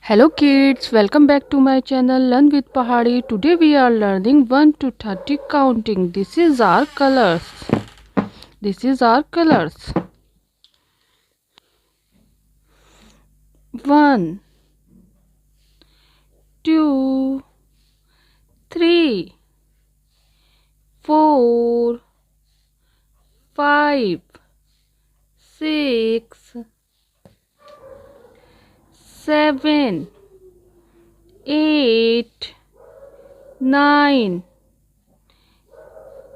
Hello kids, welcome back to my channel Learn with Pahadi. Today we are learning 1 to 30 counting. This is our colors. This is our colors. 1 2 3 4 5 6 7 8 9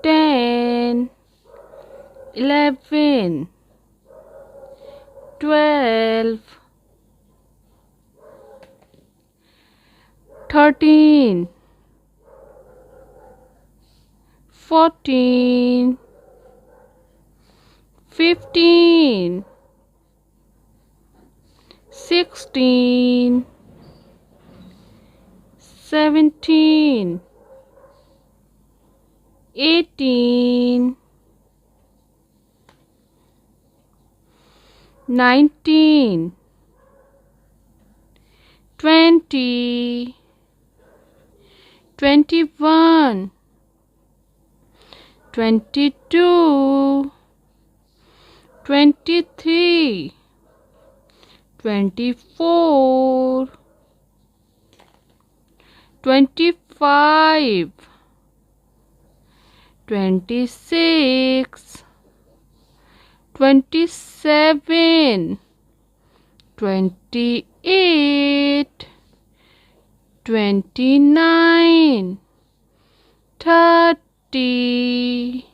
10 11 12 13 14 15 16 17 18 19 20 21 22 23 24 25 26 27 28 29 30